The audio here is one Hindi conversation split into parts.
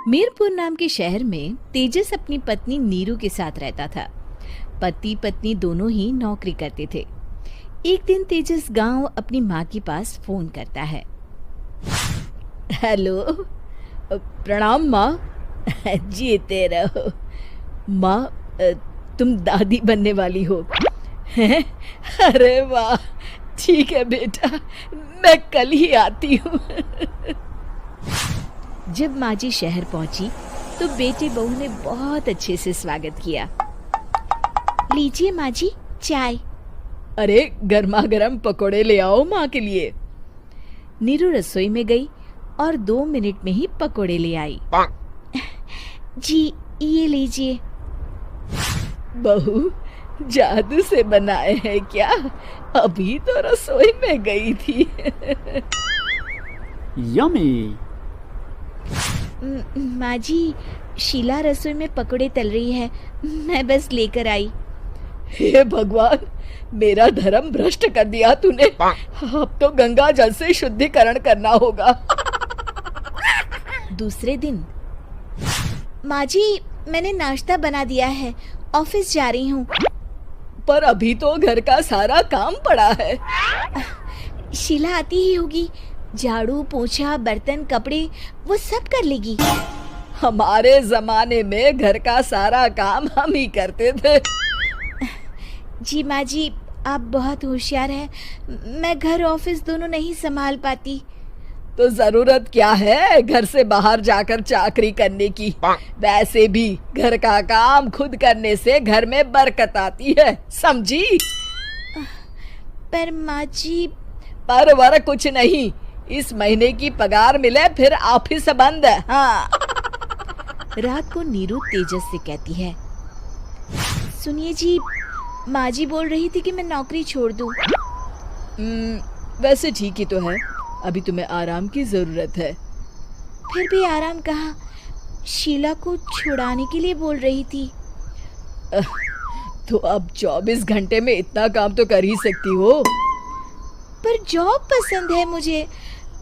मीरपुर नाम के शहर में तेजस अपनी पत्नी नीरू के साथ रहता था। पति पत्नी दोनों ही नौकरी करते थे। एक दिन तेजस गांव अपनी माँ के पास फोन करता है। हेलो, प्रणाम माँ। जीते रहो माँ, तुम दादी बनने वाली हो हैं? अरे वाह, ठीक है बेटा, मैं कल ही आती हूँ। जब माँ जी शहर पहुंची तो बेटे बहू ने बहुत अच्छे से स्वागत किया। लीजिए माँ जी, चाय। अरे गर्मा गर्म पकोड़े ले आओ माँ के लिए। नीरू रसोई में गई और 2 मिनट में ही पकोड़े ले आई। जी ये लीजिए। बहू जादू से बनाए हैं क्या? अभी तो रसोई में गई थी। यम्मी। माँ जी, शीला रसोई में पकोड़े तल रही है, मैं बस लेकर आई। हे भगवान, मेरा धर्म भ्रष्ट कर दिया तूने। अब तो गंगा जल से शुद्धिकरण करना होगा। दूसरे दिन, माँ जी मैंने नाश्ता बना दिया है, ऑफिस जा रही हूँ। पर अभी तो घर का सारा काम पड़ा है। शीला आती ही होगी, झाड़ू पोछा बर्तन कपड़े वो सब कर लेगी। हमारे जमाने में घर का सारा काम हम ही करते थे। जी माँ जी, आप बहुत होशियार हैं, मैं घर ऑफिस दोनों नहीं संभाल पाती। तो जरूरत क्या है घर से बाहर जाकर चाकरी करने की? वैसे भी घर का काम खुद करने से घर में बरकत आती है, समझी? पर माँ जी। पर वर कुछ नहीं, इस महीने की पगार मिले फिर ऑफिस बंद है। हाँ। रात को नीरू तेजस से कहती है, सुनिए जी, माँ जी बोल रही थी कि मैं नौकरी छोड़ दूं। वैसे ठीक ही तो है, अभी तुम्हें आराम की जरूरत है। फिर भी आराम कहाँ, शीला को छुड़ाने के लिए बोल रही थी। तो अब 24 घंटे में इतना काम तो कर ही सकती हो। पर जॉब पसंद है मुझे,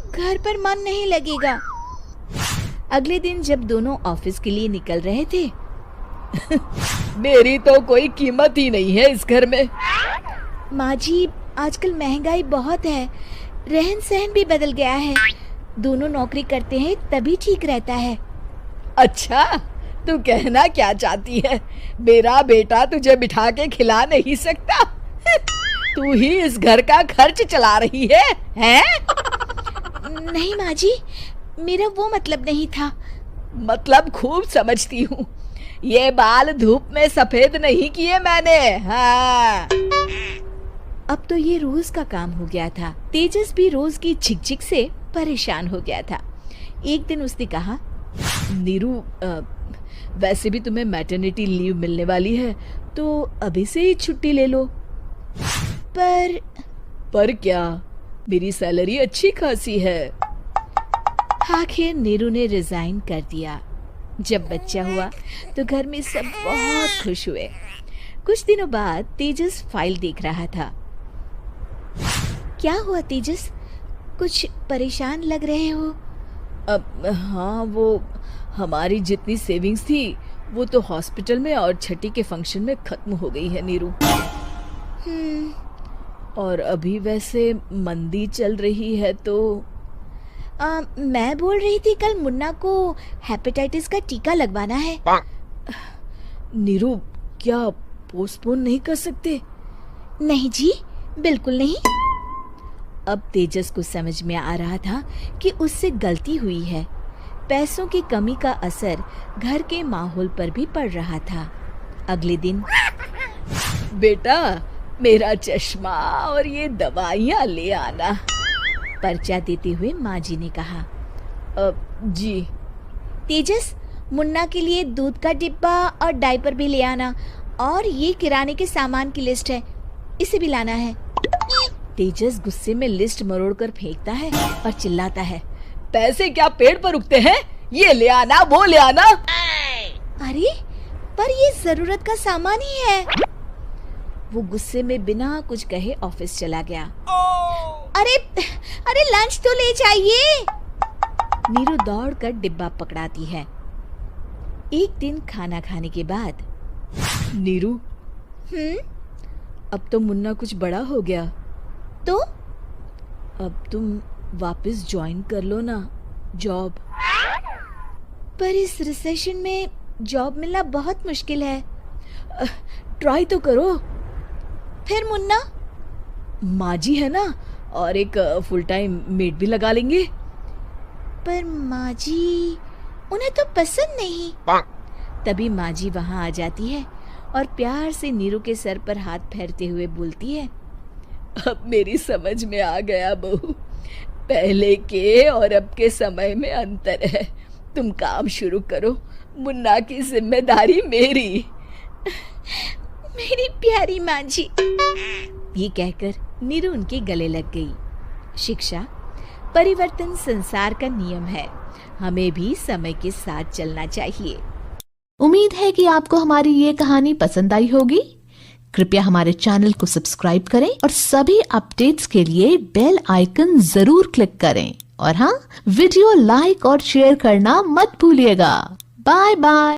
घर पर मन नहीं लगेगा। अगले दिन जब दोनों ऑफिस के लिए निकल रहे थे, मेरी तो कोई कीमत ही नहीं है इस घर में। माँ जी, आजकल महंगाई बहुत है, रहन सहन भी बदल गया है, दोनों नौकरी करते हैं तभी ठीक रहता है। अच्छा, तू कहना क्या चाहती है? मेरा बेटा तुझे बिठा के खिला नहीं सकता? तू ही इस घर का खर्च चला रही है, हैं? नहीं माँ जी, मेरा वो मतलब नहीं था। मतलब खूब समझती हूँ, ये बाल धूप में सफेद नहीं किए मैंने। हाँ। अब तो ये रोज का काम हो गया था। तेजस भी रोज की झिकझिक से परेशान हो गया था। एक दिन उसने कहा, नीरू, वैसे भी तुम्हें मैटरनिटी लीव मिलने वाली है, तो अभी से ही छुट्टी ले लो। पर क्या, मेरी सैलरी अच्छी खासी है। आखिर नीरू ने रिजाइन कर दिया। जब बच्चा हुआ तो घर में सब बहुत खुश हुए। कुछ दिनों बाद तेजस फाइल देख रहा था। क्या हुआ तेजस, कुछ परेशान लग रहे हो? हाँ, वो हमारी जितनी सेविंग्स थी वो तो हॉस्पिटल में और छठी के फंक्शन में खत्म हो गई है नीरू। और अभी वैसे मंदी चल रही है तो मैं बोल रही थी कल मुन्ना को हेपेटाइटिस का टीका लगवाना है। नीरू, क्या पोस्टपोन नहीं कर सकते? नहीं जी, बिल्कुल नहीं। अब तेजस को समझ में आ रहा था कि उससे गलती हुई है। पैसों की कमी का असर घर के माहौल पर भी पड़ रहा था। अगले दिन, बेटा मेरा चश्मा और ये दवाइयाँ ले आना, पर्चा देते हुए माँ जी ने कहा। जी। तेजस, मुन्ना के लिए दूध का डिब्बा और डायपर भी ले आना, और ये किराने के सामान की लिस्ट है, इसे भी लाना है। तेजस गुस्से में लिस्ट मरोड़कर फेंकता है और चिल्लाता है, पैसे क्या पेड़ पर उगते हैं? ये ले आना, वो ले आना। अरे पर ये जरूरत का सामान ही है। वो गुस्से में बिना कुछ कहे ऑफिस चला गया। अरे लंच तो ले जाइए। नीरू दौड़कर डिब्बा पकड़ाती है एक दिन खाना खाने के बाद, नीरू, अब तो मुन्ना कुछ बड़ा हो गया, तो अब तुम वापस ज्वाइन कर लो ना जॉब। पर इस रिसेशन में जॉब मिलना बहुत मुश्किल है। ट्राई तो करो। फिर मुन्ना, माँ जी है ना, और एक फुल टाइम मेड भी लगा लेंगे। पर माँ जी, उन्हें तो पसंद नहीं। तभी माँ जी वहाँ आ जाती है और प्यार से नीरू के सर पर हाथ फेरते हुए बोलती है, अब मेरी समझ में आ गया बहू, पहले के और अब के समय में अंतर है। तुम काम शुरू करो, मुन्ना की जिम्मेदारी मेरी। मेरी प्यारी माँ जी, ये कहकर नीरू उनके गले लग गई। शिक्षा, परिवर्तन संसार का नियम है, हमें भी समय के साथ चलना चाहिए। उम्मीद है कि आपको हमारी ये कहानी पसंद आई होगी। कृपया हमारे चैनल को सब्सक्राइब करें और सभी अपडेट्स के लिए बेल आइकन जरूर क्लिक करें। और हाँ, वीडियो लाइक और शेयर करना मत भूलिएगा। Bye bye.